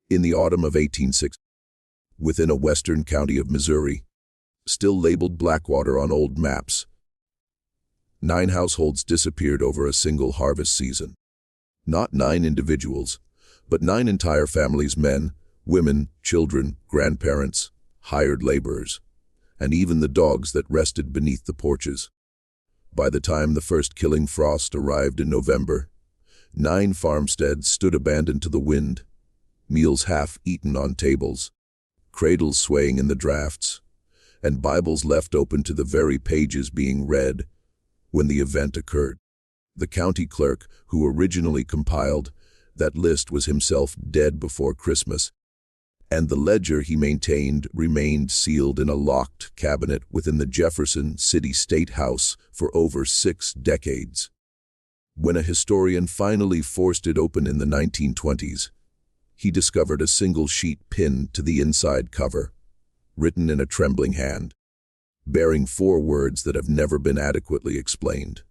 In the autumn of 1860, within a western county of Missouri, still labeled Blackwater on old maps, 9 households disappeared over a single harvest season. Not 9 individuals, but 9 entire families: men, women, children, grandparents, hired laborers, and even the dogs that rested beneath the porches. By the time the first killing frost arrived in November, 9 farmsteads stood abandoned to the wind, meals half-eaten on tables, cradles swaying in the drafts, and Bibles left open to the very pages being read when the event occurred. The county clerk who originally compiled that list was himself dead before Christmas, and the ledger he maintained remained sealed in a locked cabinet within the Jefferson City State House for over 6 decades. When a historian finally forced it open in the 1920s, he discovered a single sheet pinned to the inside cover, written in a trembling hand, bearing 4 words that have never been adequately explained.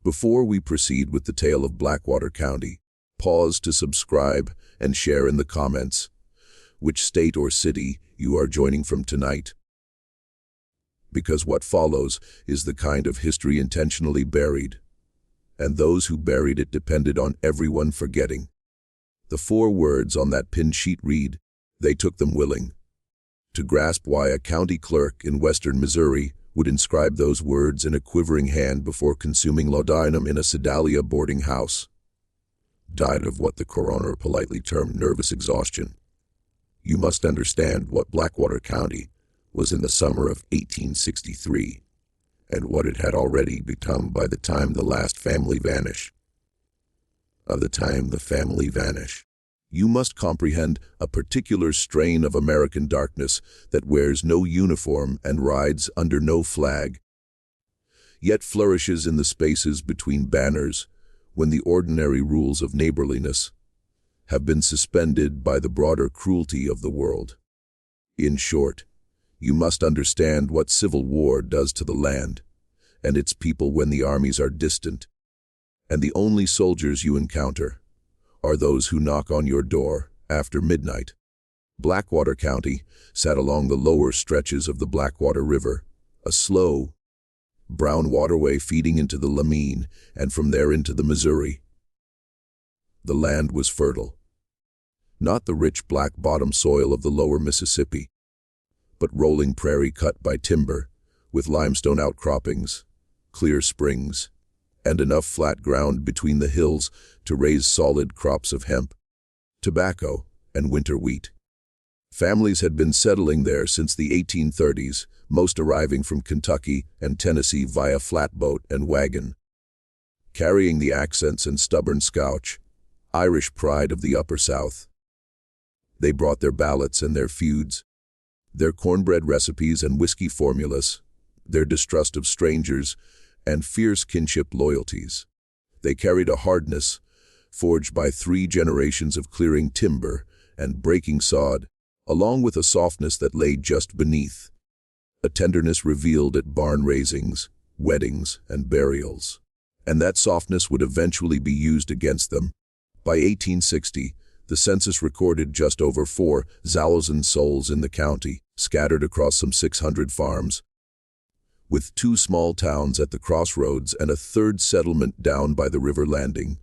Before we proceed with the tale of Blackwater County, pause to subscribe and share in the comments which state or city you are joining from tonight, because what follows is the kind of history intentionally buried, and those who buried it depended on everyone forgetting. The 4 words on that pinned sheet read, "They took them willing." To grasp why a county clerk in western Missouri would inscribe those words in a quivering hand before consuming laudanum in a Sedalia boarding house, died of what the coroner politely termed nervous exhaustion, you must understand what Blackwater County was in the summer of 1863, and what it had already become by the time the last family vanished. Of the time the family vanished, you must comprehend a particular strain of American darkness that wears no uniform and rides under no flag, yet flourishes in the spaces between banners when the ordinary rules of neighborliness have been suspended by the broader cruelty of the world. In short, you must understand what civil war does to the land and its people when the armies are distant, and the only soldiers you encounter are those who knock on your door after midnight. Blackwater County sat along the lower stretches of the Blackwater River, a slow, brown waterway feeding into the Lamine and from there into the Missouri. The land was fertile, not the rich black bottom soil of the lower Mississippi, but rolling prairie cut by timber, with limestone outcroppings, clear springs, and enough flat ground between the hills to raise solid crops of hemp, tobacco, and winter wheat. Families had been settling there since the 1830s, most arriving from Kentucky and Tennessee via flatboat and wagon, carrying the accents and stubborn Scotch, Irish pride of the Upper South. They brought their ballots and their feuds, their cornbread recipes and whiskey formulas, their distrust of strangers, and fierce kinship loyalties. They carried a hardness forged by 3 generations of clearing timber and breaking sod, along with a softness that lay just beneath, a tenderness revealed at barn raisings, weddings, and burials. And that softness would eventually be used against them. By 1860, the census recorded just over 4,000 souls in the county, scattered across some 600 farms, with 2 small towns at the crossroads and a 3rd settlement down by the river landing,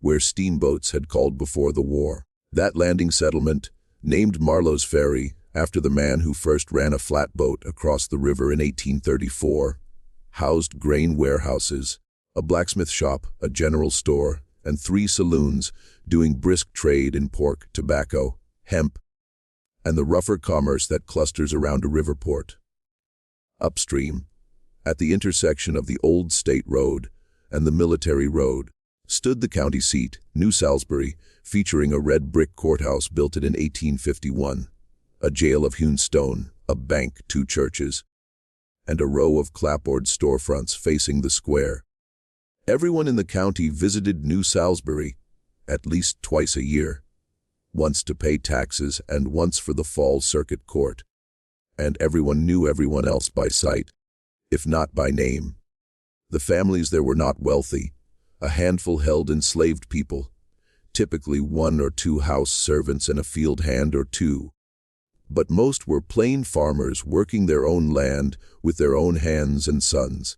where steamboats had called before the war. That landing settlement, named Marlowe's Ferry, after the man who first ran a flatboat across the river in 1834, housed grain warehouses, a blacksmith shop, a general store, and 3 saloons doing brisk trade in pork, tobacco, hemp, and the rougher commerce that clusters around a river port. Upstream, at the intersection of the old State Road and the Military Road, stood the county seat, New Salisbury, featuring a red brick courthouse built in 1851, a jail of hewn stone, a bank, 2 churches, and a row of clapboard storefronts facing the square. Everyone in the county visited New Salisbury at least twice a year, once to pay taxes and once for the fall circuit court. And everyone knew everyone else by sight, if not by name. The families there were not wealthy. A handful held enslaved people, typically 1 or 2 house servants and a field hand or 2. But most were plain farmers working their own land with their own hands and sons.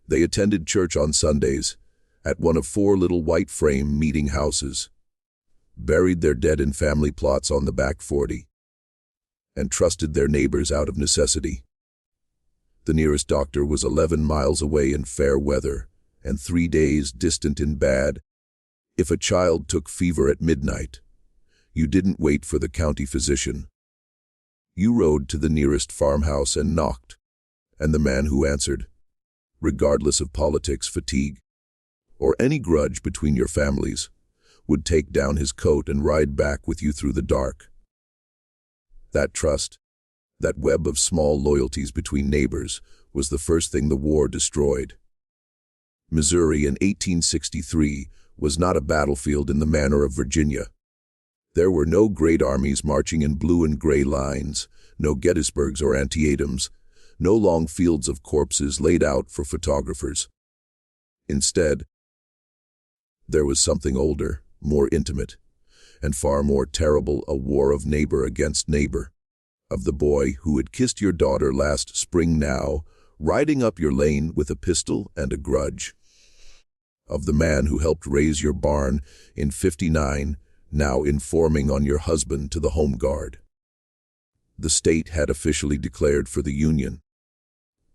They attended church on Sundays, at one of 4 little white-frame meeting houses, buried their dead in family plots on the back 40, and trusted their neighbors out of necessity. The nearest doctor was 11 miles away in fair weather, and 3 days distant in bad. If a child took fever at midnight, you didn't wait for the county physician. You rode to the nearest farmhouse and knocked, and the man who answered, regardless of politics, fatigue, or any grudge between your families, would take down his coat and ride back with you through the dark. That trust, that web of small loyalties between neighbors, was the first thing the war destroyed. Missouri in 1863 was not a battlefield in the manner of Virginia. There were no great armies marching in blue and gray lines, no Gettysburgs or Antietam's, no long fields of corpses laid out for photographers. Instead, there was something older, more intimate, and far more terrible, a war of neighbor against neighbor. Of the boy who had kissed your daughter last spring now, riding up your lane with a pistol and a grudge. Of the man who helped raise your barn in '59, now informing on your husband to the Home Guard. The state had officially declared for the Union.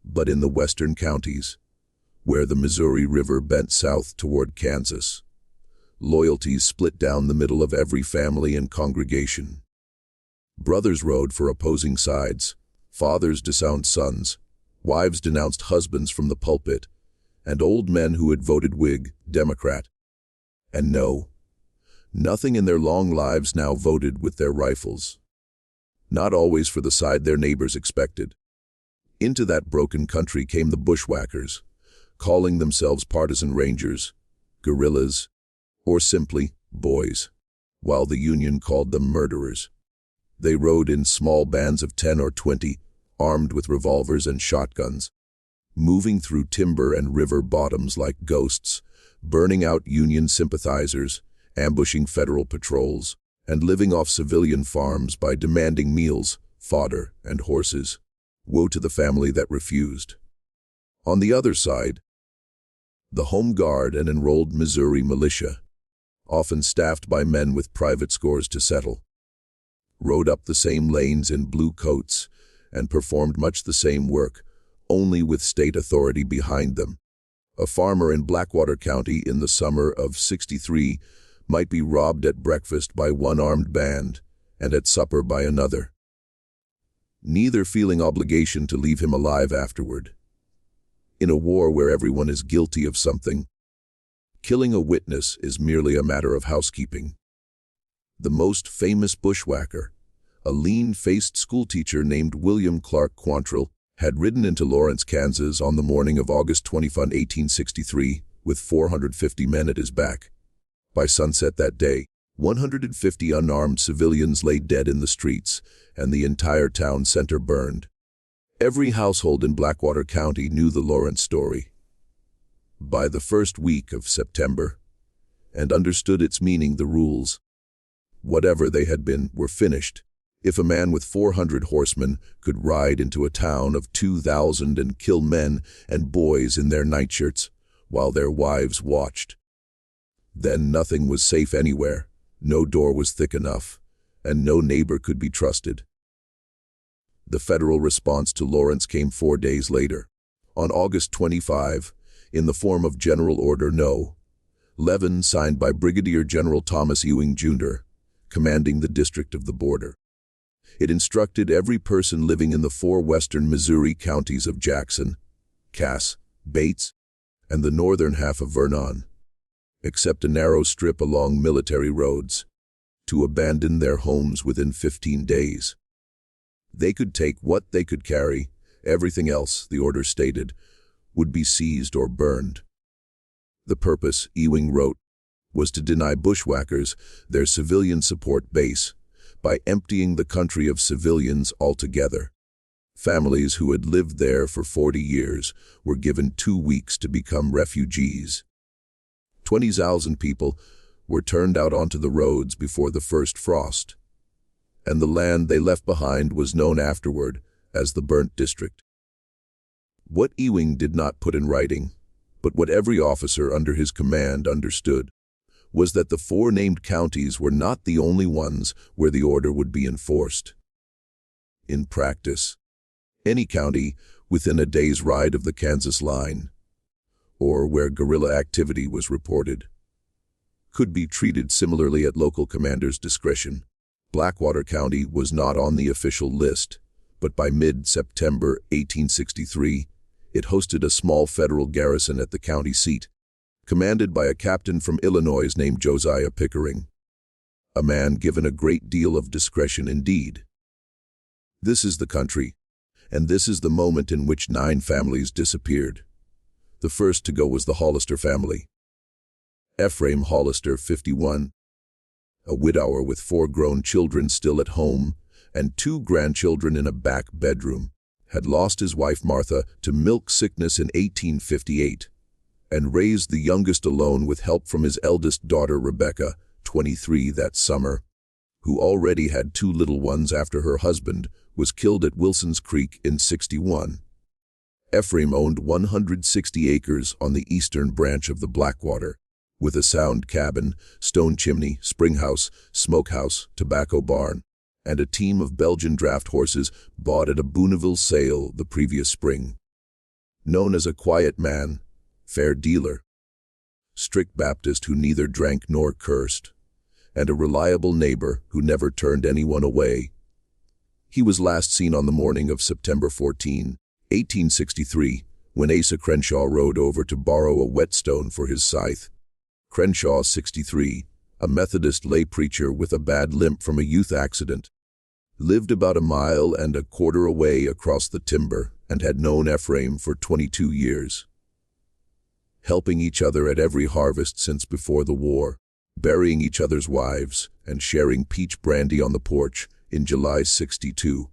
But in the western counties, where the Missouri River bent south toward Kansas, loyalties split down the middle of every family and congregation. Brothers rode for opposing sides, fathers disowned sons, wives denounced husbands from the pulpit, and old men who had voted Whig, Democrat. And no, nothing in their long lives now voted with their rifles. Not always for the side their neighbors expected. Into that broken country came the bushwhackers, calling themselves partisan rangers, guerrillas, or simply boys, while the Union called them murderers. They rode in small bands of 10 or 20, armed with revolvers and shotguns, moving through timber and river bottoms like ghosts, burning out Union sympathizers, ambushing federal patrols, and living off civilian farms by demanding meals, fodder, and horses. Woe to the family that refused. On the other side, the Home Guard and enrolled Missouri militia, often staffed by men with private scores to settle, rode up the same lanes in blue coats and performed much the same work, only with state authority behind them. A farmer in Blackwater County in the summer of '63 might be robbed at breakfast by one armed band and at supper by another, neither feeling obligation to leave him alive afterward. In a war where everyone is guilty of something, killing a witness is merely a matter of housekeeping. The most famous bushwhacker, a lean-faced schoolteacher named William Clark Quantrill, had ridden into Lawrence, Kansas on the morning of August 21, 1863, with 450 men at his back. By sunset that day, 150 unarmed civilians lay dead in the streets, and the entire town center burned. Every household in Blackwater County knew the Lawrence story by the first week of September, and understood its meaning. The rules, whatever they had been, were finished. If a man with 400 horsemen could ride into a town of 2,000 and kill men and boys in their nightshirts while their wives watched, then nothing was safe anywhere, no door was thick enough, and no neighbor could be trusted. The federal response to Lawrence came 4 days later, on August 25, in the form of General Order No. 11, signed by Brigadier General Thomas Ewing, Jr., commanding the District of the Border. It instructed every person living in the 4 western Missouri counties of Jackson, Cass, Bates, and the northern half of Vernon, except a narrow strip along military roads, to abandon their homes within 15 days. They could take what they could carry. Everything else, the order stated, would be seized or burned. The purpose, Ewing wrote, was to deny bushwhackers their civilian support base by emptying the country of civilians altogether. Families who had lived there for 40 years were given 2 weeks to become refugees. 20,000 people were turned out onto the roads before the first frost, and the land they left behind was known afterward as the Burnt District. What Ewing did not put in writing, but what every officer under his command understood, was that the four named counties were not the only ones where the order would be enforced. In practice, any county within a day's ride of the Kansas line, or where guerrilla activity was reported, could be treated similarly at local commanders' discretion. Blackwater County was not on the official list, but by mid-September 1863, it hosted a small federal garrison at the county seat, commanded by a captain from Illinois named Josiah Pickering, a man given a great deal of discretion indeed. This is the country, and this is the moment in which 9 families disappeared. The first to go was the Hollister family. Ephraim Hollister, 51, a widower with 4 grown children still at home and 2 grandchildren in a back bedroom, had lost his wife Martha to milk sickness in 1858 and raised the youngest alone with help from his eldest daughter Rebecca, 23, that summer, who already had 2 little ones after her husband was killed at Wilson's Creek in 61. Ephraim owned 160 acres on the eastern branch of the Blackwater, with a sound cabin, stone chimney, spring house, smokehouse, tobacco barn, and a team of Belgian draft horses bought at a Booneville sale the previous spring. Known as a quiet man, fair dealer, strict Baptist who neither drank nor cursed, and a reliable neighbor who never turned anyone away, he was last seen on the morning of September 14, 1863, when Asa Crenshaw rode over to borrow a whetstone for his scythe. Crenshaw, 63, a Methodist lay preacher with a bad limp from a youth accident, lived about 1.25 miles away across the timber and had known Ephraim for 22 years. Helping each other at every harvest since before the war, burying each other's wives, and sharing peach brandy on the porch in July 62,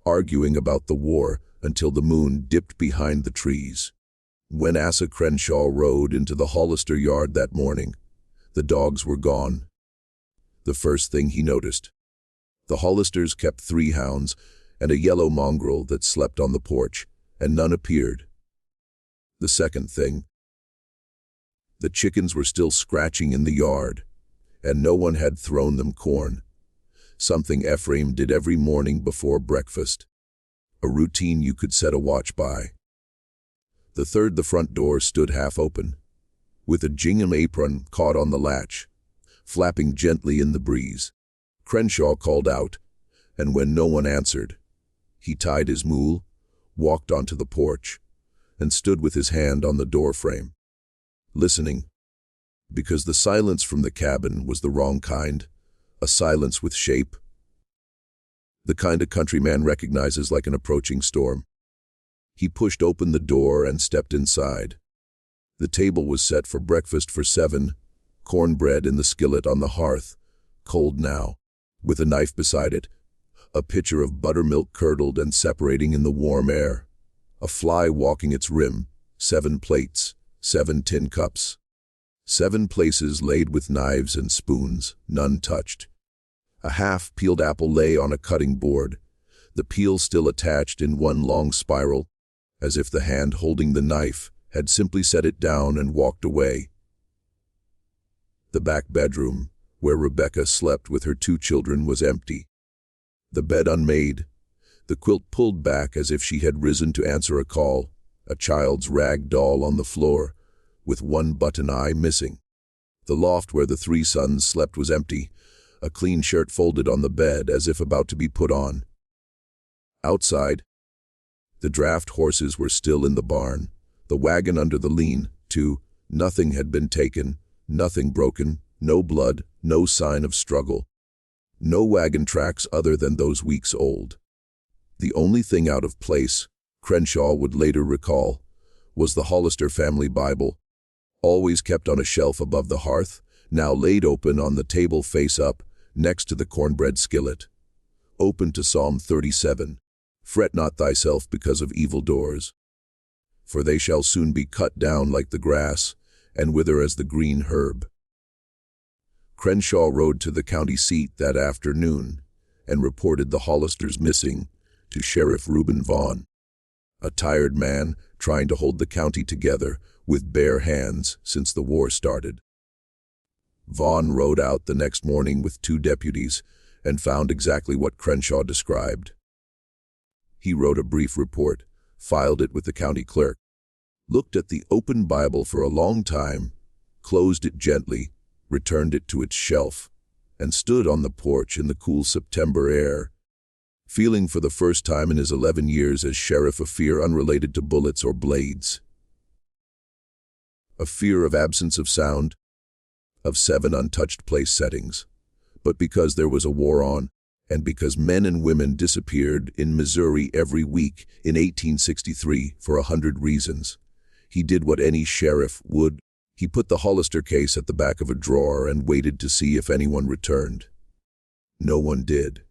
arguing about the war until the moon dipped behind the trees. When Asa Crenshaw rode into the Hollister yard that morning, the dogs were gone. The first thing he noticed, the Hollisters kept 3 hounds and a yellow mongrel that slept on the porch, and none appeared. The second thing, the chickens were still scratching in the yard, and no one had thrown them corn, something Ephraim did every morning before breakfast, a routine you could set a watch by. The third, the front door stood half open, with a gingham apron caught on the latch, flapping gently in the breeze. Crenshaw called out, and when no one answered, he tied his mule, walked onto the porch, and stood with his hand on the door frame, listening, because the silence from the cabin was the wrong kind, a silence with shape, the kind a countryman recognizes like an approaching storm. He pushed open the door and stepped inside. The table was set for breakfast for 7, cornbread in the skillet on the hearth, cold now, with a knife beside it, a pitcher of buttermilk curdled and separating in the warm air, a fly walking its rim, 7 plates, 7 tin cups, 7 places laid with knives and spoons, none touched. A half-peeled apple lay on a cutting board, the peel still attached in one long spiral, as if the hand holding the knife had simply set it down and walked away. The back bedroom, where Rebecca slept with her 2 children, was empty. The bed unmade, the quilt pulled back as if she had risen to answer a call, a child's rag doll on the floor, with 1 button eye missing. The loft where the 3 sons slept was empty, a clean shirt folded on the bed as if about to be put on. Outside, the draft horses were still in the barn, the wagon under the lean-to. Nothing had been taken, nothing broken, no blood, no sign of struggle. No wagon tracks other than those weeks old. The only thing out of place, Crenshaw would later recall, was the Hollister family Bible, always kept on a shelf above the hearth, now laid open on the table face up, next to the cornbread skillet. Open to Psalm 37. Fret not thyself because of evildoers, for they shall soon be cut down like the grass, and wither as the green herb. Crenshaw rode to the county seat that afternoon and reported the Hollisters missing to Sheriff Reuben Vaughn, a tired man trying to hold the county together with bare hands since the war started. Vaughn rode out the next morning with 2 deputies and found exactly what Crenshaw described. He wrote a brief report, filed it with the county clerk, looked at the open Bible for a long time, closed it gently, returned it to its shelf, and stood on the porch in the cool September air, feeling for the first time in his 11 years as sheriff a fear unrelated to bullets or blades. A fear of absence of sound, of 7 untouched place settings, but because there was a war on, and because men and women disappeared in Missouri every week in 1863 for 100 reasons, he did what any sheriff would. He put the Hollister case at the back of a drawer and waited to see if anyone returned. No one did.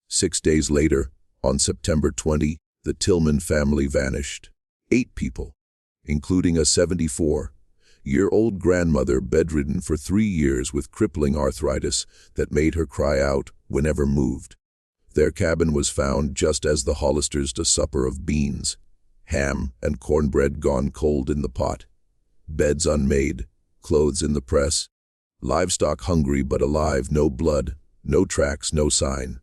6 days later, on September 20, the Tillman family vanished. 8 people, including a 74-year-old grandmother bedridden for 3 years with crippling arthritis that made her cry out whenever moved. Their cabin was found just as the Hollisters' a supper of beans, ham, and cornbread gone cold in the pot. Beds unmade, clothes in the press, livestock hungry but alive, no blood, no tracks, no sign.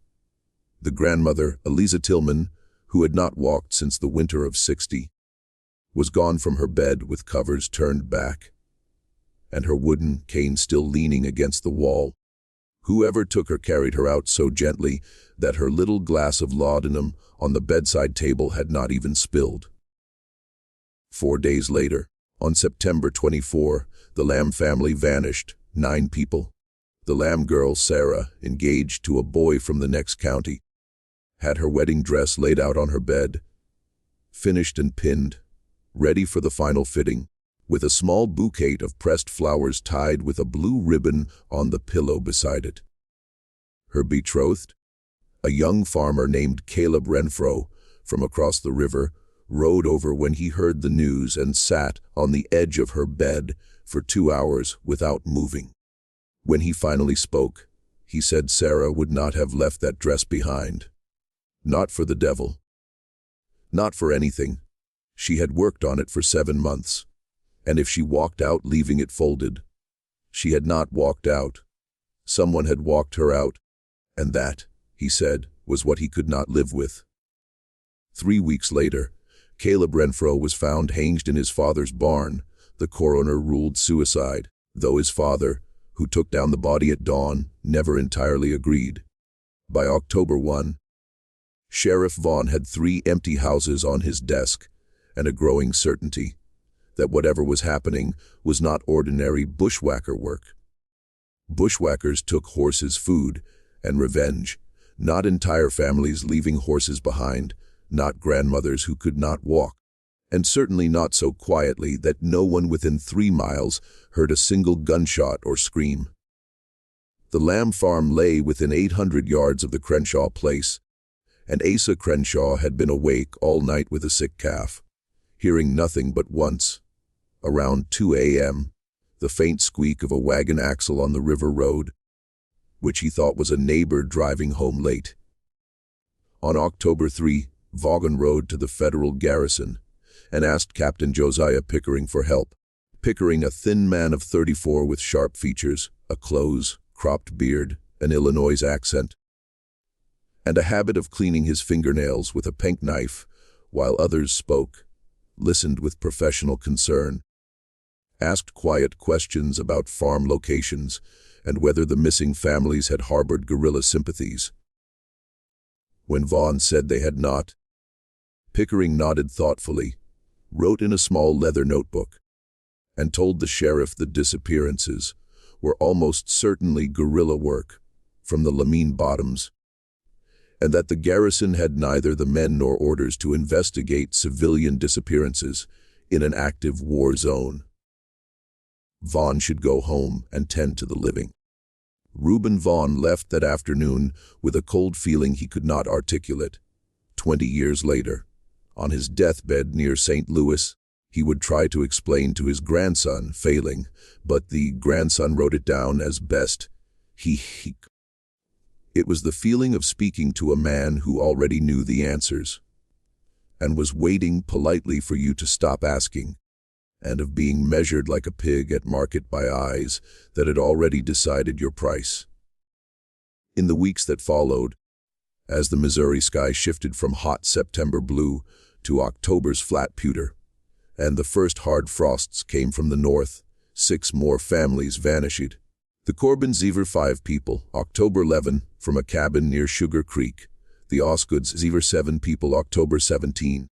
The grandmother, Eliza Tillman, who had not walked since the winter of '60, was gone from her bed with covers turned back, and her wooden cane still leaning against the wall. Whoever took her carried her out so gently that her little glass of laudanum on the bedside table had not even spilled. 4 days later, on September 24, the Lamb family vanished, 9 people. The Lamb girl, Sarah, engaged to a boy from the next county, had her wedding dress laid out on her bed, finished and pinned, ready for the final fitting, with a small bouquet of pressed flowers tied with a blue ribbon on the pillow beside it. Her betrothed, a young farmer named Caleb Renfro, from across the river, rode over when he heard the news and sat on the edge of her bed for 2 hours without moving. When he finally spoke, he said Sarah would not have left that dress behind. Not for the devil. Not for anything. She had worked on it for 7 months, and if she walked out leaving it folded, she had not walked out. Someone had walked her out, and that, he said, was what he could not live with. 3 weeks later, Caleb Renfro was found hanged in his father's barn. The coroner ruled suicide, though his father, who took down the body at dawn, never entirely agreed. By October 1, Sheriff Vaughn had 3 empty houses on his desk and a growing certainty that whatever was happening was not ordinary bushwhacker work. Bushwhackers took horses' food and revenge, not entire families leaving horses behind, not grandmothers who could not walk, and certainly not so quietly that no one within 3 miles heard a single gunshot or scream. The Lamb farm lay within 800 yards of the Crenshaw place, and Asa Crenshaw had been awake all night with a sick calf, hearing nothing but once, around 2 a.m., the faint squeak of a wagon axle on the river road, which he thought was a neighbor driving home late. On October 3, Vaughan rode to the federal garrison and asked Captain Josiah Pickering for help. Pickering, a thin man of 34 with sharp features, a close, cropped beard, an Illinois accent, and a habit of cleaning his fingernails with a penknife while others spoke, listened with professional concern, asked quiet questions about farm locations and whether the missing families had harbored guerrilla sympathies. When Vaughn said they had not, Pickering nodded thoughtfully, wrote in a small leather notebook, and told the sheriff the disappearances were almost certainly guerrilla work from the Lamine Bottoms, and that the garrison had neither the men nor orders to investigate civilian disappearances in an active war zone. Vaughn should go home and tend to the living. Reuben Vaughn left that afternoon with a cold feeling he could not articulate. 20 years later, on his deathbed near St. Louis, he would try to explain to his grandson, failing, but the grandson wrote it down as best He. It was the feeling of speaking to a man who already knew the answers, and was waiting politely for you to stop asking, and of being measured like a pig at market by eyes that had already decided your price. In the weeks that followed, as the Missouri sky shifted from hot September blue to October's flat pewter, and the first hard frosts came from the north, 6 more families vanished. The Corbins Zever 5 people, October 11, from a cabin near Sugar Creek. The Osgoods Zever 7 people, October 17,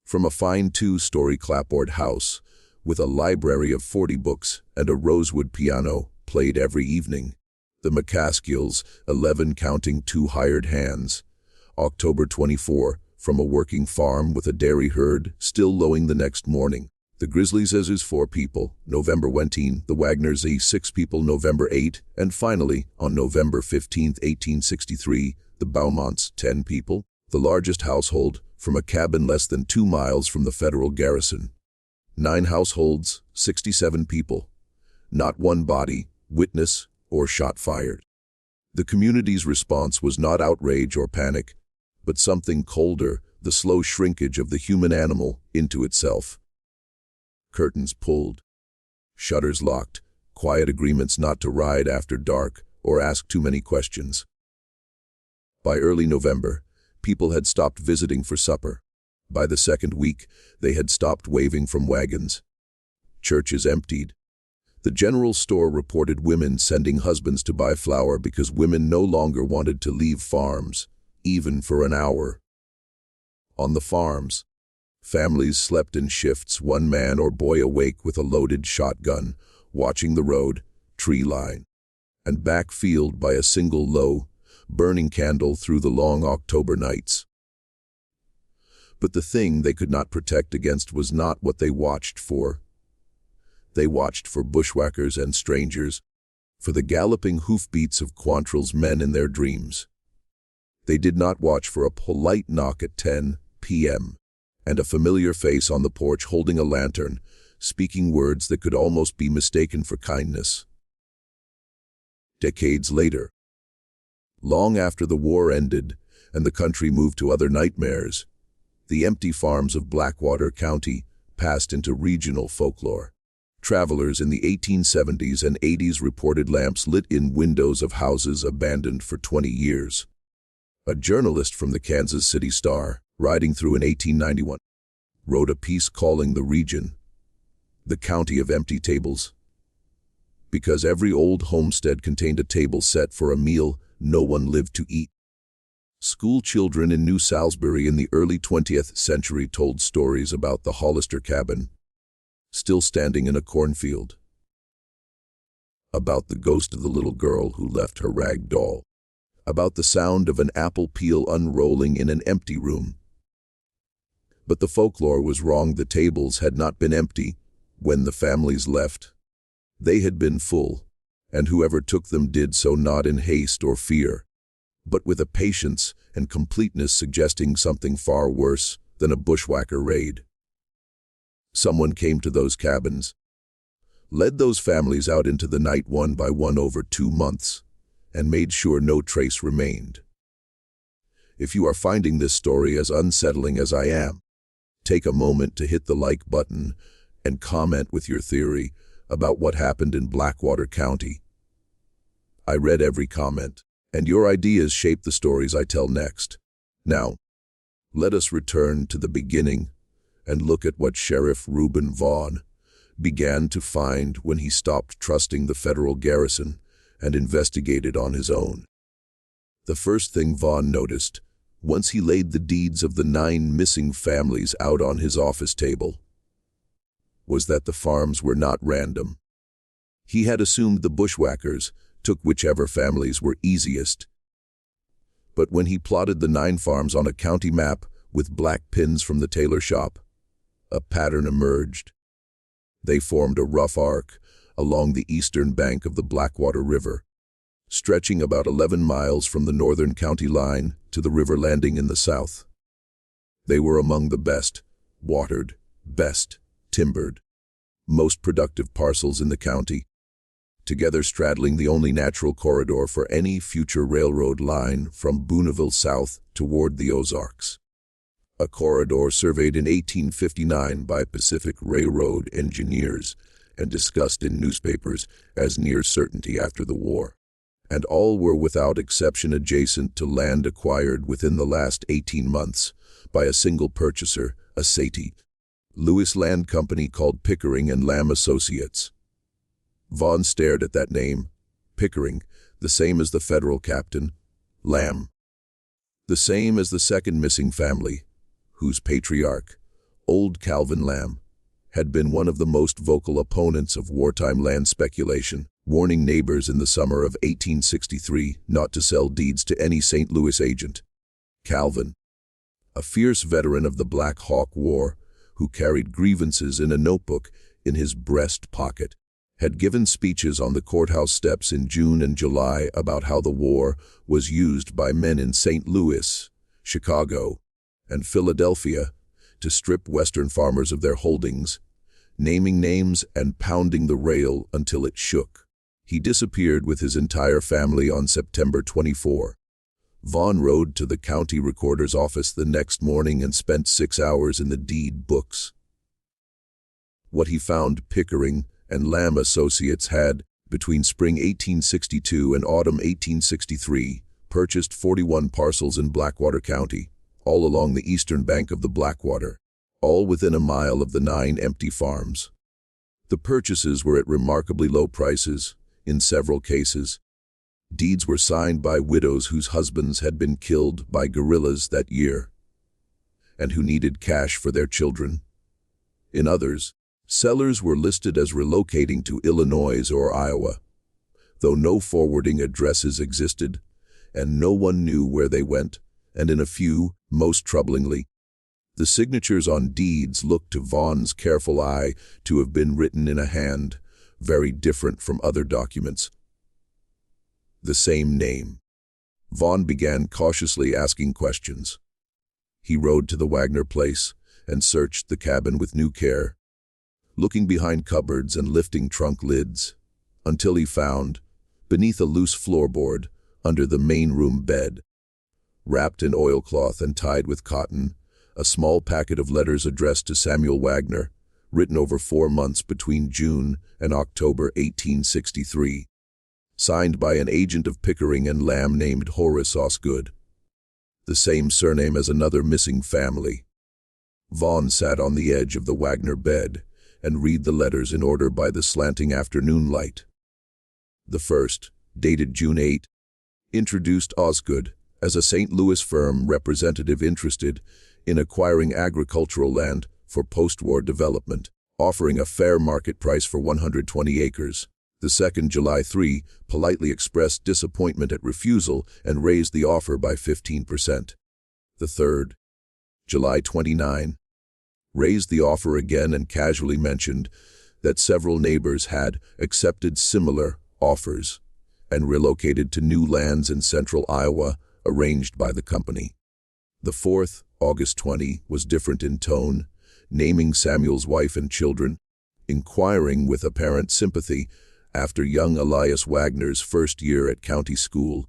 from a fine 2-story clapboard house with a library of 40 books and a rosewood piano played every evening. The McCaskills, 11 counting 2 hired hands, October 24, from a working farm with a dairy herd still lowing the next morning. The Grizzlies Zezus 4 people, November 19, the Wagners 6 people, November 8, and finally, on November 15, 1863, the Beaumonts 10 people, the largest household, from a cabin less than 2 miles from the federal garrison. 9 households, 67 people. Not one body, witness, or shot fired. The community's response was not outrage or panic, but something colder, the slow shrinkage of the human animal into itself. Curtains pulled, shutters locked, quiet agreements not to ride after dark or ask too many questions. By early November, people had stopped visiting for supper. By the second week, they had stopped waving from wagons. Churches emptied. The general store reported women sending husbands to buy flour because women no longer wanted to leave farms, even for an hour. On the farms, families slept in shifts, one man or boy awake with a loaded shotgun, watching the road, tree line, and backfield by a single low, burning candle through the long October nights. But the thing they could not protect against was not what they watched for. They watched for bushwhackers and strangers, for the galloping hoofbeats of Quantrill's men in their dreams. They did not watch for a polite knock at 10 p.m. and a familiar face on the porch holding a lantern, speaking words that could almost be mistaken for kindness. Decades later, long after the war ended and the country moved to other nightmares, the empty farms of Blackwater County passed into regional folklore. Travelers in the 1870s and 80s reported lamps lit in windows of houses abandoned for 20 years. A journalist from the Kansas City Star, riding through in 1891, wrote a piece calling the region the County of Empty Tables. Because every old homestead contained a table set for a meal no one lived to eat. School children in New Salisbury in the early 20th century told stories about the Hollister cabin, still standing in a cornfield. About the ghost of the little girl who left her rag doll. About the sound of an apple peel unrolling in an empty room. But the folklore was wrong. The tables had not been empty when the families left. They had been full, and whoever took them did so not in haste or fear, but with a patience and completeness suggesting something far worse than a bushwhacker raid. Someone came to those cabins, led those families out into the night one by one over 2 months, and made sure no trace remained. If you are finding this story as unsettling as I am, take a moment to hit the like button and comment with your theory about what happened in Blackwater County. I read every comment, and your ideas shape the stories I tell next. Now, let us return to the beginning and look at what Sheriff Reuben Vaughn began to find when he stopped trusting the federal garrison and investigated on his own. The first thing Vaughn noticed, once he laid the deeds of the 9 missing families out on his office table, was that the farms were not random. He had assumed the bushwhackers took whichever families were easiest. But when he plotted the 9 farms on a county map with black pins from the tailor shop, a pattern emerged. They formed a rough arc along the eastern bank of the Blackwater River, stretching about 11 miles from the northern county line to the river landing in the south. They were among the best watered, best timbered, most productive parcels in the county. together straddling the only natural corridor for any future railroad line from Booneville south toward the Ozarks. A corridor surveyed in 1859 by Pacific Railroad engineers and discussed in newspapers as near certainty after the war. And all were without exception adjacent to land acquired within the last 18 months by a single purchaser, a St. Louis land company called Pickering and Lamb Associates. Vaughn stared at that name. Pickering, the same as the federal captain. Lamb, the same as the second missing family, whose patriarch, old Calvin Lamb, had been one of the most vocal opponents of wartime land speculation, warning neighbors in the summer of 1863 not to sell deeds to any St. Louis agent. Calvin, a fierce veteran of the Black Hawk War, who carried grievances in a notebook in his breast pocket, had given speeches on the courthouse steps in June and July about how the war was used by men in St. Louis, Chicago, and Philadelphia to strip Western farmers of their holdings, naming names and pounding the rail until it shook. He disappeared with his entire family on September 24. Vaughn rode to the county recorder's office the next morning and spent 6 hours in the deed books. What he found Pickering and Lamb Associates had, between spring 1862 and autumn 1863, purchased 41 parcels in Blackwater County, all along the eastern bank of the Blackwater, all within a mile of the 9 empty farms. The purchases were at remarkably low prices, in several cases. Deeds were signed by widows whose husbands had been killed by guerrillas that year, and who needed cash for their children. In others, sellers were listed as relocating to Illinois or Iowa, though no forwarding addresses existed, and no one knew where they went, and in a few, most troublingly, the signatures on deeds looked to Vaughn's careful eye to have been written in a hand very different from other documents. The same name. Vaughn began cautiously asking questions. He rode to the Wagner place and searched the cabin with new care, looking behind cupboards and lifting trunk lids, until he found, beneath a loose floorboard, under the main room bed, wrapped in oilcloth and tied with cotton, a small packet of letters addressed to Samuel Wagner, written over 4 months between June and October 1863, signed by an agent of Pickering and Lamb named Horace Osgood, the same surname as another missing family. Vaughn sat on the edge of the Wagner bed and read the letters in order by the slanting afternoon light. The first, dated June 8, introduced Osgood as a St. Louis firm representative interested in acquiring agricultural land for post-war development, offering a fair market price for 120 acres. The second, July 3, politely expressed disappointment at refusal and raised the offer by 15%. The third, July 29, raised the offer again and casually mentioned that several neighbors had accepted similar offers and relocated to new lands in central Iowa arranged by the company. The fourth, August 20, was different in tone, naming Samuel's wife and children, inquiring with apparent sympathy after young Elias Wagner's first year at county school,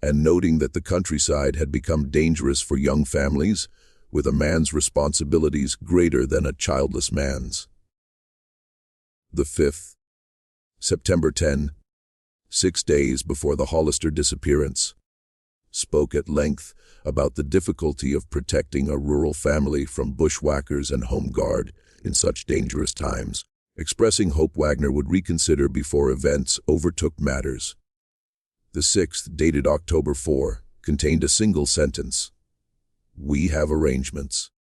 and noting that the countryside had become dangerous for young families, with a man's responsibilities greater than a childless man's. The fifth, September 10, 6 days before the Hollister disappearance, spoke at length about the difficulty of protecting a rural family from bushwhackers and home guard in such dangerous times, expressing hope Wagner would reconsider before events overtook matters. The sixth, dated October 4, contained a single sentence. "We have arrangements,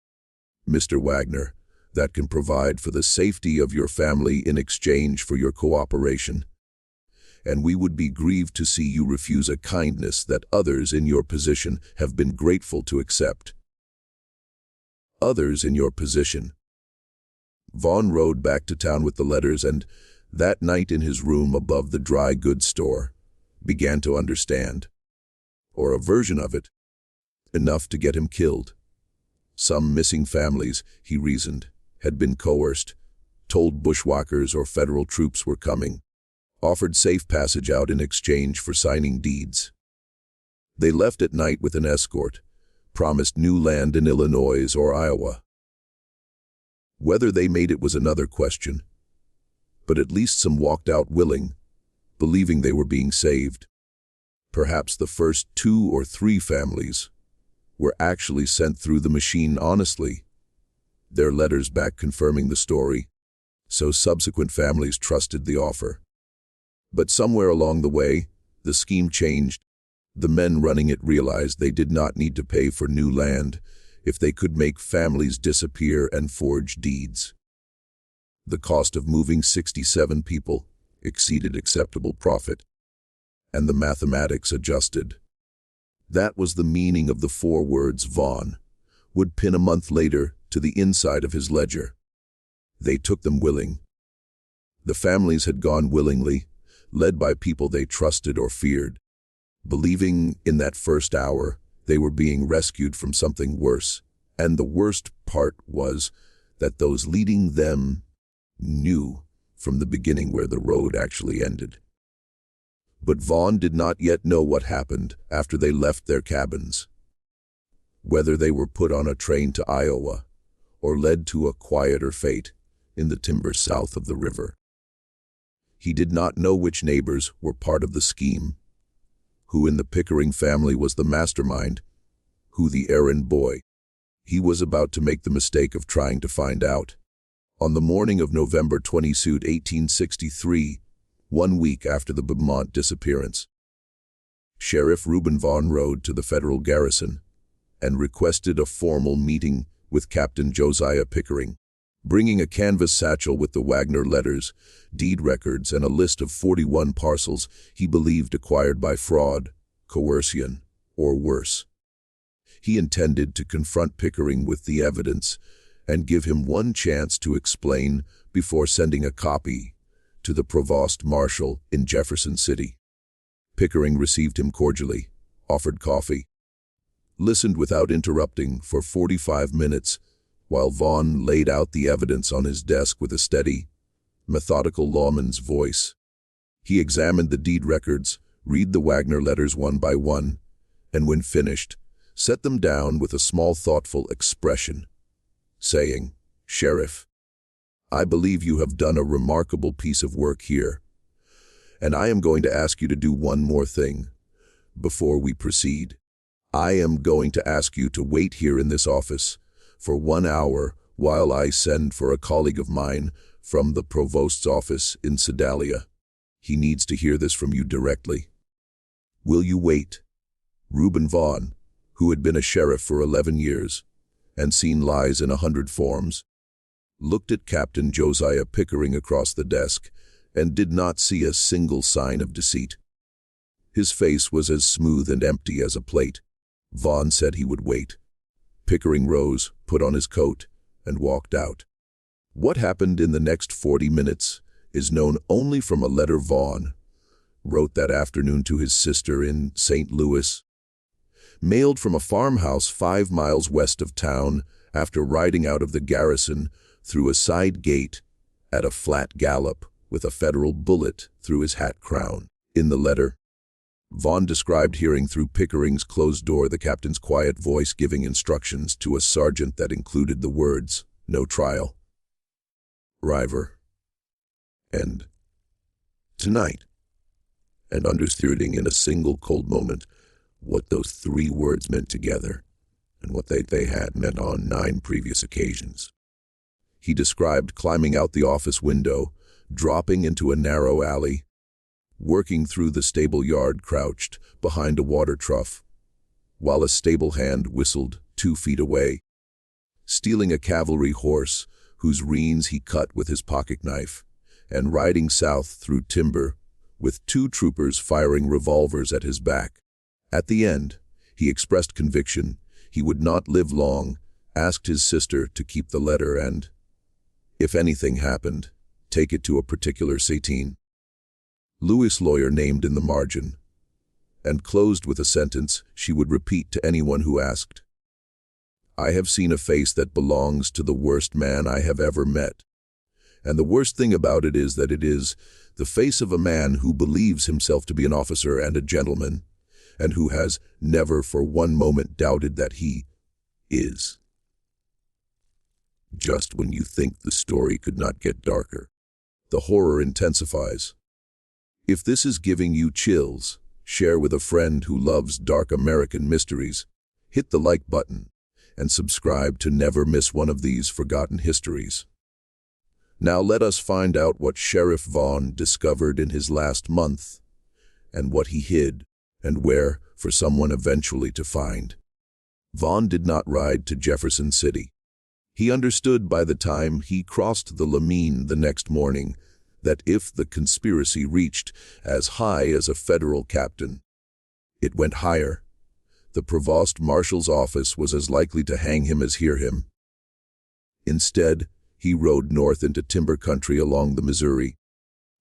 Mr. Wagner, that can provide for the safety of your family in exchange for your cooperation, and we would be grieved to see you refuse a kindness that others in your position have been grateful to accept." Others in your position. Vaughn rode back to town with the letters and, that night in his room above the dry goods store, began to understand, or a version of it, enough to get him killed. Some missing families, he reasoned, had been coerced, told bushwhackers or federal troops were coming. offered safe passage out in exchange for signing deeds. They left at night with an escort, promised new land in Illinois or Iowa. Whether they made it was another question, but at least some walked out willing, believing they were being saved. Perhaps the first 2 or 3 families were actually sent through the machine honestly, their letters back confirming the story, so subsequent families trusted the offer. But somewhere along the way, the scheme changed. The men running it realized they did not need to pay for new land if they could make families disappear and forge deeds. The cost of moving 67 people exceeded acceptable profit, and the mathematics adjusted. That was the meaning of the 4 words Vaughn would pin a month later to the inside of his ledger. They took them willing. The families had gone willingly, led by people they trusted or feared, believing in that first hour they were being rescued from something worse. And the worst part was that those leading them knew from the beginning where the road actually ended. But Vaughn did not yet know what happened after they left their cabins. Whether they were put on a train to Iowa or led to a quieter fate in the timber south of the river. He did not know which neighbors were part of the scheme, who in the Pickering family was the mastermind, who the errand boy. He was about to make the mistake of trying to find out. On the morning of November 22, 1863, 1 week after the Beaumont disappearance, Sheriff Reuben Vaughn rode to the federal garrison and requested a formal meeting with Captain Josiah Pickering. Bringing a canvas satchel with the Wagner letters, deed records, and a list of 41 parcels he believed acquired by fraud, coercion, or worse. He intended to confront Pickering with the evidence and give him one chance to explain before sending a copy to the provost marshal in Jefferson City. Pickering received him cordially, offered coffee, listened without interrupting for 45 minutes, while Vaughn laid out the evidence on his desk with a steady, methodical lawman's voice. He examined the deed records, read the Wagner letters one by one, and when finished, set them down with a small thoughtful expression, saying, "Sheriff, I believe you have done a remarkable piece of work here, and I am going to ask you to do one more thing before we proceed. I am going to ask you to wait here in this office for 1 hour while I send for a colleague of mine from the provost's office in Sedalia. He needs to hear this from you directly. Will you wait?" Reuben Vaughn, who had been a sheriff for 11 years and seen lies in 100 forms, looked at Captain Josiah Pickering across the desk and did not see a single sign of deceit. His face was as smooth and empty as a plate. Vaughn said he would wait. Pickering rose, put on his coat, and walked out. What happened in the next 40 minutes is known only from a letter Vaughn wrote that afternoon to his sister in St. Louis, mailed from a farmhouse 5 miles west of town after riding out of the garrison through a side gate at a flat gallop with a federal bullet through his hat crown. In the letter, Vaughn described hearing through Pickering's closed door the captain's quiet voice giving instructions to a sergeant that included the words, "No trial, River, and tonight," and understanding in a single cold moment what those 3 words meant together and what they had meant on 9 previous occasions. He described climbing out the office window, dropping into a narrow alley, working through the stable yard crouched behind a water trough, while a stable hand whistled 2 feet away, stealing a cavalry horse whose reins he cut with his pocket knife, and riding south through timber with 2 troopers firing revolvers at his back. At the end, he expressed conviction he would not live long, asked his sister to keep the letter and, if anything happened, take it to a particular St. Louis lawyer named in the margin, and closed with a sentence she would repeat to anyone who asked. "I have seen a face that belongs to the worst man I have ever met, And the worst thing about it is that it is the face of a man who believes himself to be an officer and a gentleman, and who has never for one moment doubted that he is. Just when you think the story could not get darker, the horror intensifies. If this is giving you chills, share with a friend who loves dark American mysteries, hit the like button, and subscribe to never miss one of these forgotten histories. Now let us find out what Sheriff Vaughn discovered in his last month, and what he hid, and where for someone eventually to find. Vaughn did not ride to Jefferson City. He understood by the time he crossed the Lamine the next morning that if the conspiracy reached as high as a federal captain, it went higher. The provost marshal's office was as likely to hang him as hear him. Instead, he rode north into timber country along the Missouri,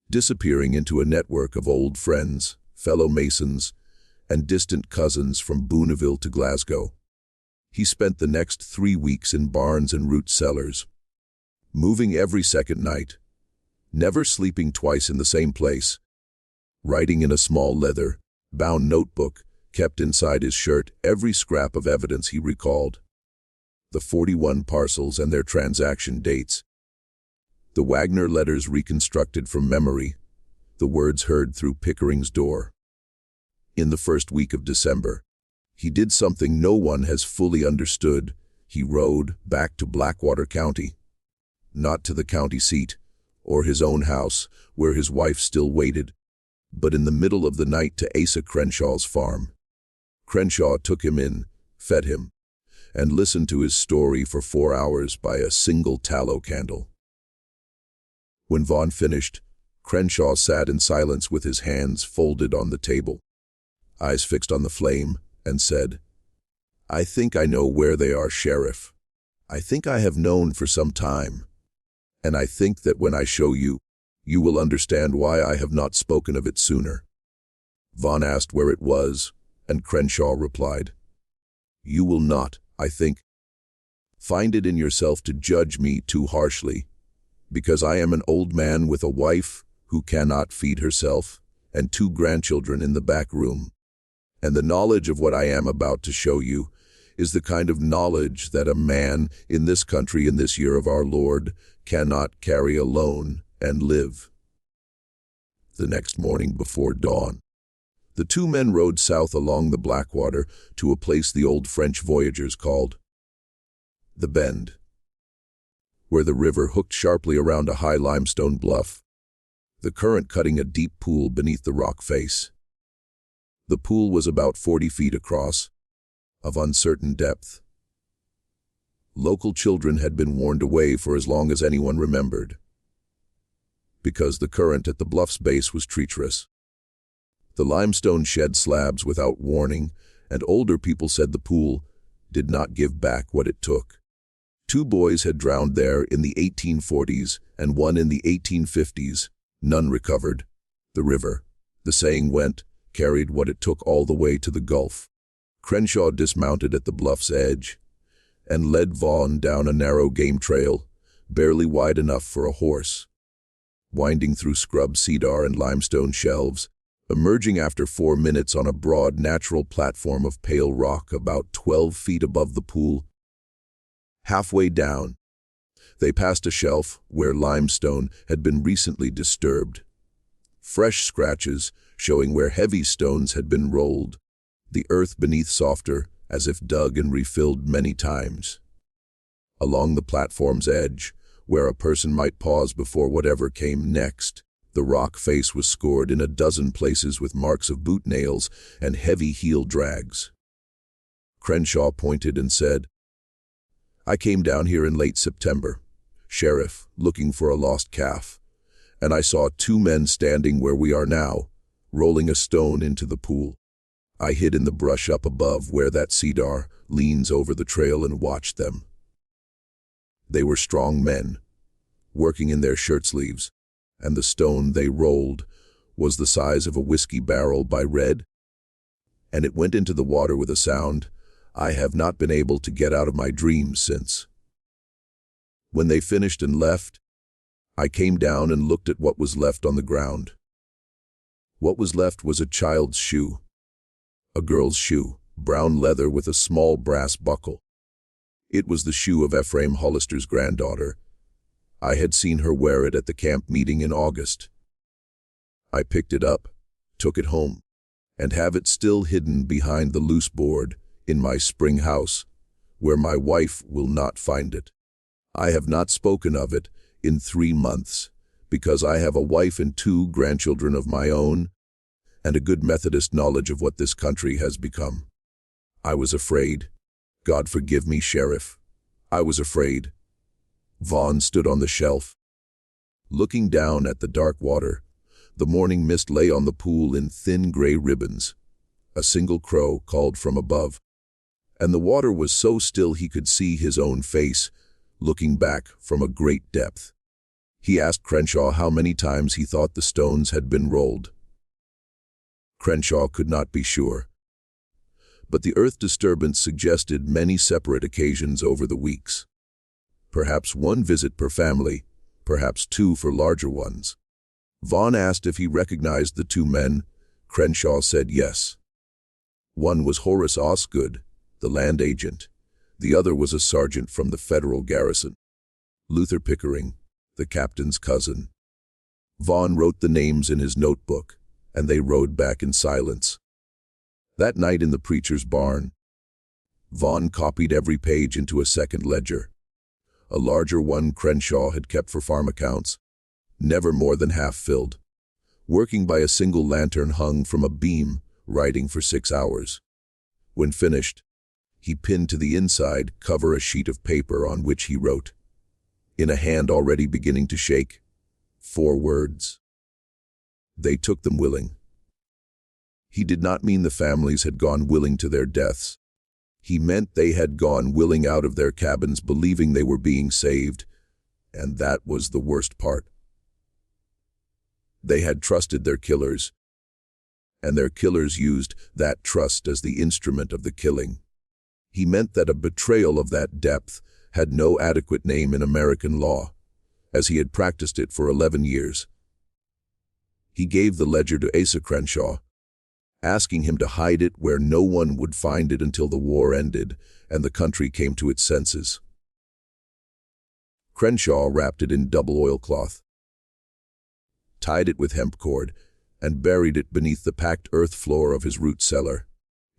disappearing into a network of old friends, fellow Masons, and distant cousins from Booneville to Glasgow. He spent the next 3 weeks in barns and root cellars, moving every second night, never sleeping twice in the same place, writing in a small leather-bound notebook kept inside his shirt every scrap of evidence he recalled. The 41 parcels and their transaction dates, the Wagner letters reconstructed from memory, the words heard through Pickering's door. In the first week of December, he did something no one has fully understood. He rode back to Blackwater County, not to the county seat or his own house where his wife still waited, but in the middle of the night to Asa Crenshaw's farm. Crenshaw took him in, fed him, and listened to his story for 4 hours by a single tallow candle. When Vaughn finished, Crenshaw sat in silence with his hands folded on the table, eyes fixed on the flame, and said, "I think I know where they are, Sheriff. I think I have known for some time. And I think that when I show you, you will understand why I have not spoken of it sooner." Vaughn asked where it was, and Crenshaw replied, "You will not, I think, find it in yourself to judge me too harshly, because I am an old man with a wife who cannot feed herself and 2 grandchildren in the back room. And the knowledge of what I am about to show you is the kind of knowledge that a man in this country in this year of our Lord cannot carry alone and live." The next morning before dawn, the 2 men rode south along the Blackwater to a place the old French voyagers called the Bend, where the river hooked sharply around a high limestone bluff, the current cutting a deep pool beneath the rock face. The pool was about 40 feet across, of uncertain depth. Local children had been warned away for as long as anyone remembered, because the current at the bluff's base was treacherous. The limestone shed slabs without warning, and older people said the pool did not give back what it took. 2 boys had drowned there in the 1840s and 1 in the 1850s. None recovered. The river, the saying went, carried what it took all the way to the Gulf. Crenshaw dismounted at the bluff's edge and led Vaughn down a narrow game trail, barely wide enough for a horse, winding through scrub cedar and limestone shelves, emerging after 4 minutes on a broad natural platform of pale rock about 12 feet above the pool. Halfway down, they passed a shelf where limestone had been recently disturbed. Fresh scratches showing where heavy stones had been rolled, the earth beneath softer, as if dug and refilled many times. Along the platform's edge, where a person might pause before whatever came next, the rock face was scored in a dozen places with marks of boot nails and heavy heel drags. Crenshaw pointed and said, "I came down here in late September, Sheriff, looking for a lost calf, and I saw 2 men standing where we are now, rolling a stone into the pool. I hid in the brush up above where that cedar leans over the trail and watched them. They were strong men, working in their shirt sleeves, and the stone they rolled was the size of a whiskey barrel by red, and it went into the water with a sound I have not been able to get out of my dreams since. When they finished and left, I came down and looked at what was left on the ground. What was left was a child's shoe. A girl's shoe, brown leather with a small brass buckle. It was the shoe of Ephraim Hollister's granddaughter. I had seen her wear it at the camp meeting in August. I picked it up, took it home, and have it still hidden behind the loose board in my spring house, where my wife will not find it. I have not spoken of it in 3 months, because I have a wife and 2 grandchildren of my own, and a good Methodist knowledge of what this country has become. I was afraid. God forgive me, Sheriff. I was afraid. Vaughn stood on the shelf. Looking down at the dark water, the morning mist lay on the pool in thin gray ribbons. A single crow called from above, and the water was so still he could see his own face, looking back from a great depth. He asked Crenshaw how many times he thought the stones had been rolled. Crenshaw could not be sure, but the earth disturbance suggested many separate occasions over the weeks. Perhaps 1 visit per family, perhaps 2 for larger ones. Vaughn asked if he recognized the 2 men. Crenshaw said yes. One was Horace Osgood, the land agent. The other was a sergeant from the federal garrison. Luther Pickering, the captain's cousin. Vaughn wrote the names in his notebook, and they rode back in silence. That night in the preacher's barn, Vaughn copied every page into a second ledger. A larger one Crenshaw had kept for farm accounts, never more than half filled. Working by a single lantern hung from a beam, writing for 6 hours. When finished, he pinned to the inside cover a sheet of paper on which he wrote, in a hand already beginning to shake, 4 words. They took them willing. He did not mean the families had gone willing to their deaths. He meant they had gone willing out of their cabins believing they were being saved, and that was the worst part. They had trusted their killers, and their killers used that trust as the instrument of the killing. He meant that a betrayal of that depth had no adequate name in American law, as he had practiced it for 11 years. He gave the ledger to Asa Crenshaw, asking him to hide it where no one would find it until the war ended and the country came to its senses. Crenshaw wrapped it in double oilcloth, tied it with hemp cord, and buried it beneath the packed earth floor of his root cellar,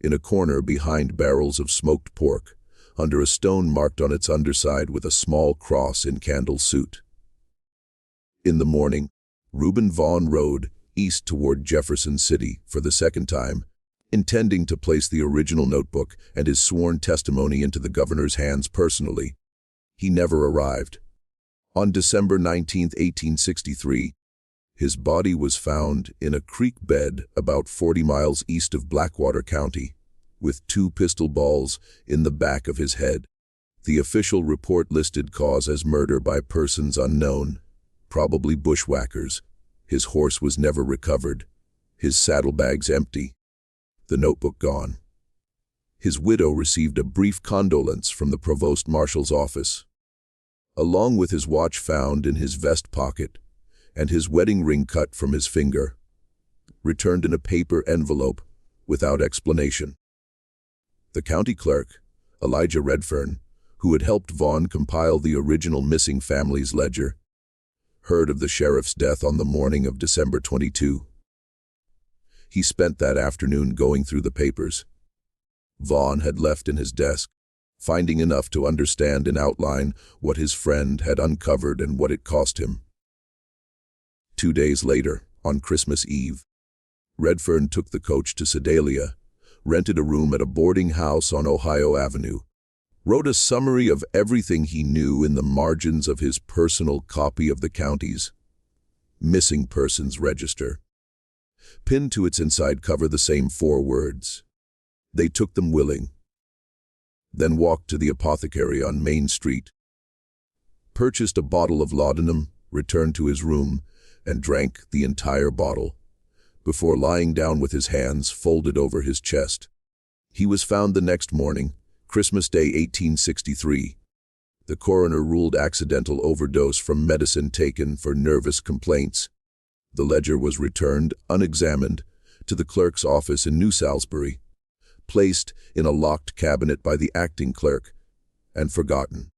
in a corner behind barrels of smoked pork, under a stone marked on its underside with a small cross in candle suit. In the morning, Reuben Vaughn rode east toward Jefferson City for the second time, intending to place the original notebook and his sworn testimony into the governor's hands personally. He never arrived. On December 19, 1863, his body was found in a creek bed about 40 miles east of Blackwater County, with 2 pistol balls in the back of his head. The official report listed cause as murder by persons unknown, probably bushwhackers. His horse was never recovered, his saddlebags empty, the notebook gone. His widow received a brief condolence from the provost marshal's office, along with his watch found in his vest pocket and his wedding ring cut from his finger, returned in a paper envelope without explanation. The county clerk, Elijah Redfern, who had helped Vaughn compile the original missing family's ledger, heard of the sheriff's death on the morning of December 22. He spent that afternoon going through the papers. Vaughn had left in his desk, finding enough to understand in outline what his friend had uncovered and what it cost him. 2 days later, on Christmas Eve, Redfern took the coach to Sedalia, rented a room at a boarding house on Ohio Avenue, wrote a summary of everything he knew in the margins of his personal copy of the county's missing persons register, pinned to its inside cover the same 4 words. They took them willing. Then walked to the apothecary on Main Street, purchased a bottle of laudanum, returned to his room, and drank the entire bottle, before lying down with his hands folded over his chest. He was found the next morning, Christmas Day 1863. The coroner ruled accidental overdose from medicine taken for nervous complaints. The ledger was returned, unexamined, to the clerk's office in New Salisbury, placed in a locked cabinet by the acting clerk, and forgotten.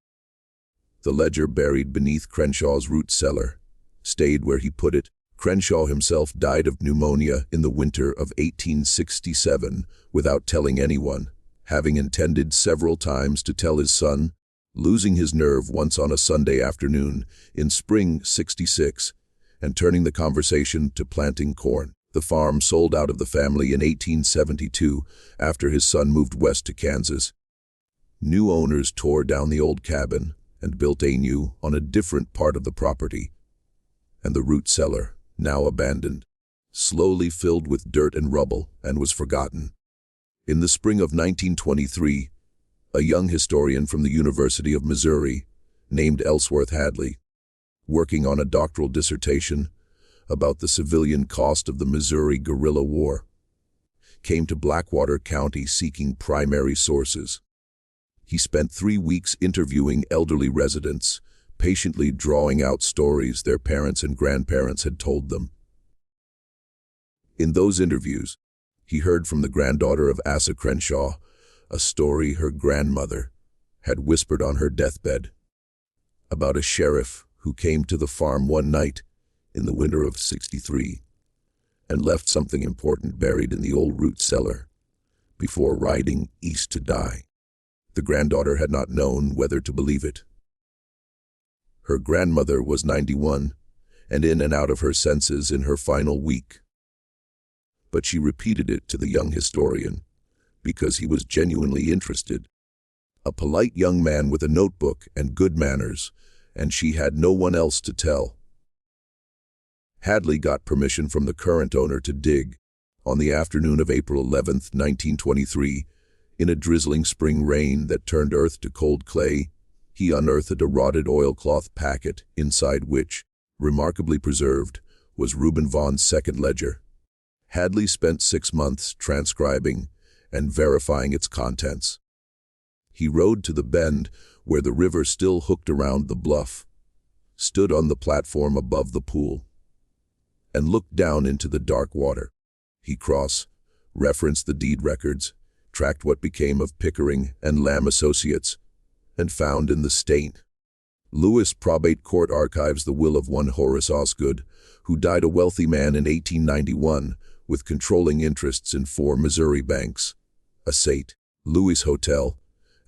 The ledger, buried beneath Crenshaw's root cellar, stayed where he put it. Crenshaw himself died of pneumonia in the winter of 1867 without telling anyone, having intended several times to tell his son, losing his nerve once on a Sunday afternoon in spring '66 and turning the conversation to planting corn. The farm sold out of the family in 1872 after his son moved west to Kansas. New owners tore down the old cabin and built a new on a different part of the property, and the root cellar, now abandoned, slowly filled with dirt and rubble and was forgotten. In the spring of 1923, a young historian from the University of Missouri, named Ellsworth Hadley, working on a doctoral dissertation about the civilian cost of the Missouri guerrilla war, came to Blackwater County seeking primary sources. He spent 3 weeks interviewing elderly residents, patiently drawing out stories their parents and grandparents had told them. In those interviews, he heard from the granddaughter of Asa Crenshaw a story her grandmother had whispered on her deathbed about a sheriff who came to the farm one night in the winter of '63 and left something important buried in the old root cellar before riding east to die. The granddaughter had not known whether to believe it. Her grandmother was 91 and in and out of her senses in her final week. But she repeated it to the young historian because he was genuinely interested. A polite young man with a notebook and good manners, and she had no one else to tell. Hadley got permission from the current owner to dig. On the afternoon of April 11, 1923, in a drizzling spring rain that turned earth to cold clay, he unearthed a rotted oilcloth packet inside which, remarkably preserved, was Reuben Vaughn's second ledger. Hadley spent 6 months transcribing and verifying its contents. He rode to the bend where the river still hooked around the bluff, stood on the platform above the pool, and looked down into the dark water. He cross-referenced the deed records, tracked what became of Pickering and Lamb Associates, and found in the State Louis Probate Court archives the will of one Horace Osgood, who died a wealthy man in 1891 with controlling interests in 4 Missouri banks, a St. Louis hotel,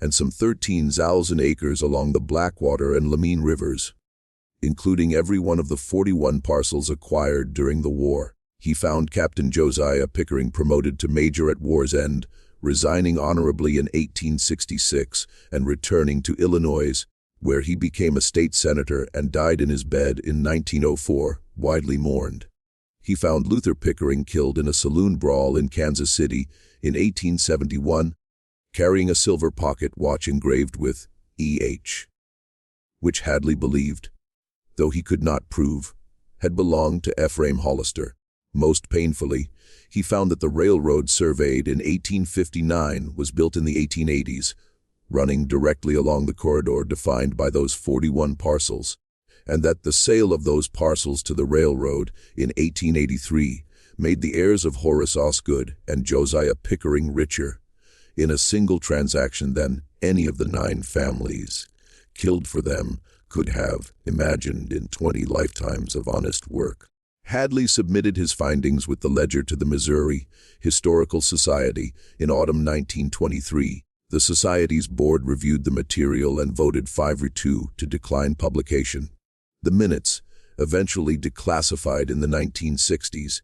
and some 13,000 acres along the Blackwater and Lamine rivers, including every one of the 41 parcels acquired during the war. He found Captain Josiah Pickering promoted to major at war's end, resigning honorably in 1866 and returning to Illinois, where he became a state senator and died in his bed in 1904, widely mourned. He found Luther Pickering killed in a saloon brawl in Kansas City in 1871, carrying a silver pocket watch engraved with E.H., which Hadley believed, though he could not prove, had belonged to Ephraim Hollister. Most painfully, he found that the railroad surveyed in 1859 was built in the 1880s, running directly along the corridor defined by those 41 parcels, and that the sale of those parcels to the railroad in 1883 made the heirs of Horace Osgood and Josiah Pickering richer in a single transaction than any of the 9 families killed for them could have imagined in 20 lifetimes of honest work. Hadley submitted his findings with the ledger to the Missouri Historical Society in autumn 1923. The Society's board reviewed the material and voted 5-2 to decline publication. The minutes, eventually declassified in the 1960s,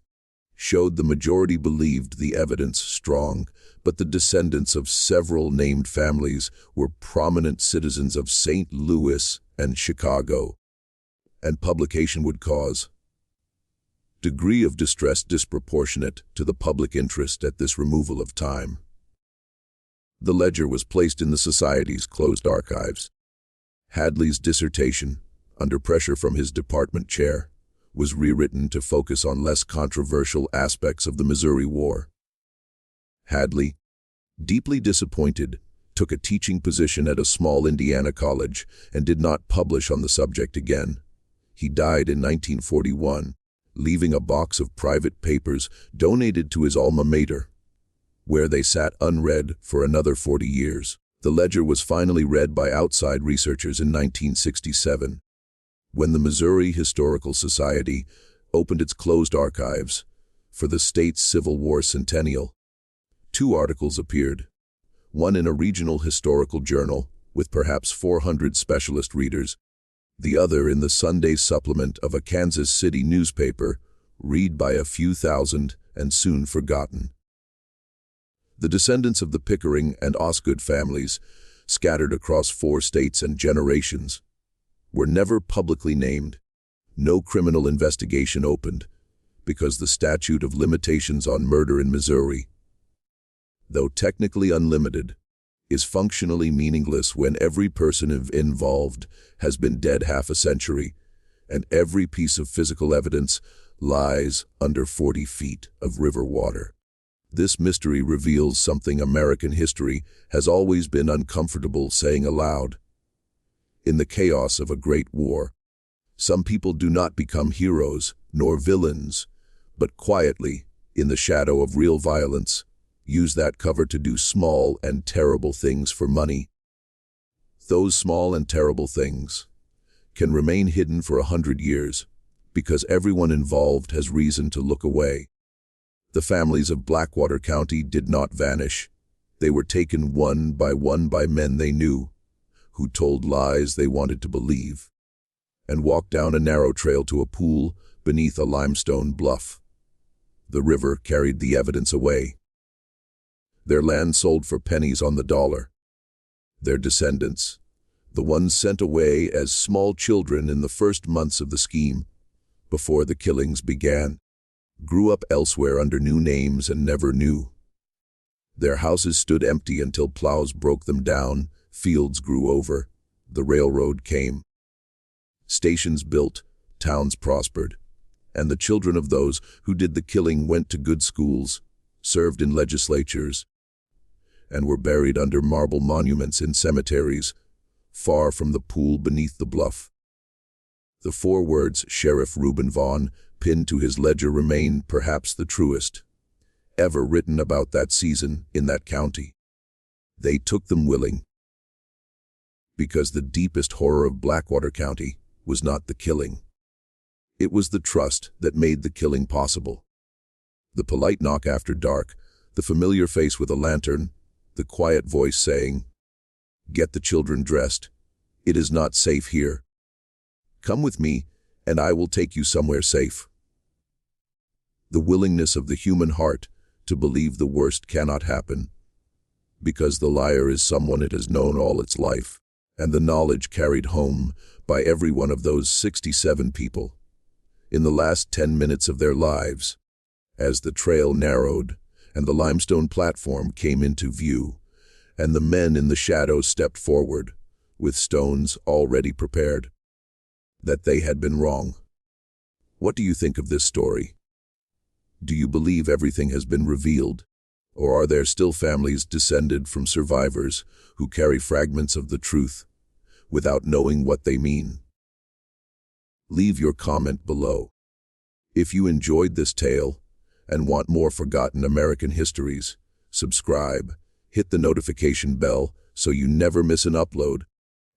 showed the majority believed the evidence strong, but the descendants of several named families were prominent citizens of St. Louis and Chicago, and publication would cause degree of distress disproportionate to the public interest at this removal of time. The ledger was placed in the Society's closed archives. Hadley's dissertation, under pressure from his department chair, was rewritten to focus on less controversial aspects of the Missouri War. Hadley, deeply disappointed, took a teaching position at a small Indiana college and did not publish on the subject again. He died in 1941, leaving a box of private papers donated to his alma mater, where they sat unread for another 40 years. The ledger was finally read by outside researchers in 1967, when the Missouri Historical Society opened its closed archives for the state's Civil War centennial. 2 articles appeared, one in a regional historical journal with perhaps 400 specialist readers, the other in the Sunday supplement of a Kansas City newspaper, read by a few thousand and soon forgotten. The descendants of the Pickering and Osgood families, scattered across 4 states and generations, were never publicly named. No criminal investigation opened, because the statute of limitations on murder in Missouri, though technically unlimited, is functionally meaningless when every person involved has been dead half a century, and every piece of physical evidence lies under 40 feet of river water. This mystery reveals something American history has always been uncomfortable saying aloud. In the chaos of a great war, some people do not become heroes nor villains, but quietly, in the shadow of real violence, use that cover to do small and terrible things for money. Those small and terrible things can remain hidden for 100 years because everyone involved has reason to look away. The families of Blackwater County did not vanish. They were taken one by men they knew, who told lies they wanted to believe, and walked down a narrow trail to a pool beneath a limestone bluff. The river carried the evidence away. Their land sold for pennies on the dollar. Their descendants, the ones sent away as small children in the first months of the scheme, before the killings began, grew up elsewhere under new names and never knew. Their houses stood empty until plows broke them down, fields grew over, the railroad came. Stations built, towns prospered, and the children of those who did the killing went to good schools, served in legislatures, and were buried under marble monuments in cemeteries, far from the pool beneath the bluff. The 4 words Sheriff Reuben Vaughn pinned to his ledger remain perhaps the truest ever written about that season in that county. They took them willing, because the deepest horror of Blackwater County was not the killing. It was the trust that made the killing possible. The polite knock after dark, the familiar face with a lantern, the quiet voice saying, "Get the children dressed. It is not safe here. Come with me, and I will take you somewhere safe." The willingness of the human heart to believe the worst cannot happen, because the liar is someone it has known all its life, and the knowledge carried home by every one of those 67 people, in the last 10 minutes of their lives, as the trail narrowed and the limestone platform came into view, and the men in the shadows stepped forward, with stones already prepared, that they had been wrong. What do you think of this story? Do you believe everything has been revealed, or are there still families descended from survivors who carry fragments of the truth without knowing what they mean? Leave your comment below. If you enjoyed this tale and want more forgotten American histories, subscribe, hit the notification bell so you never miss an upload,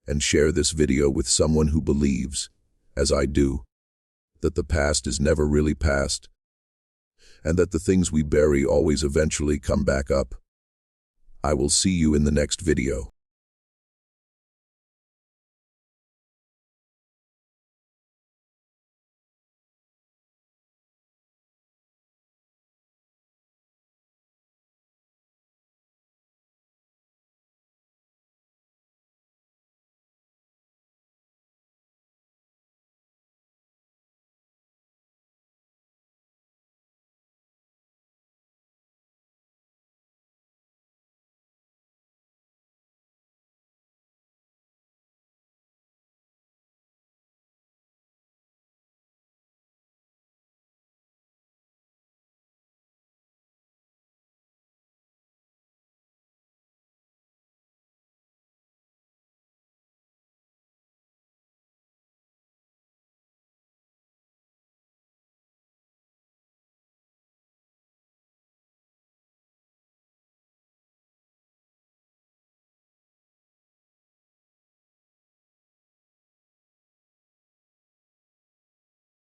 and share this video with someone who believes, as I do, that the past is never really past, and that the things we bury always eventually come back up. I will see you in the next video.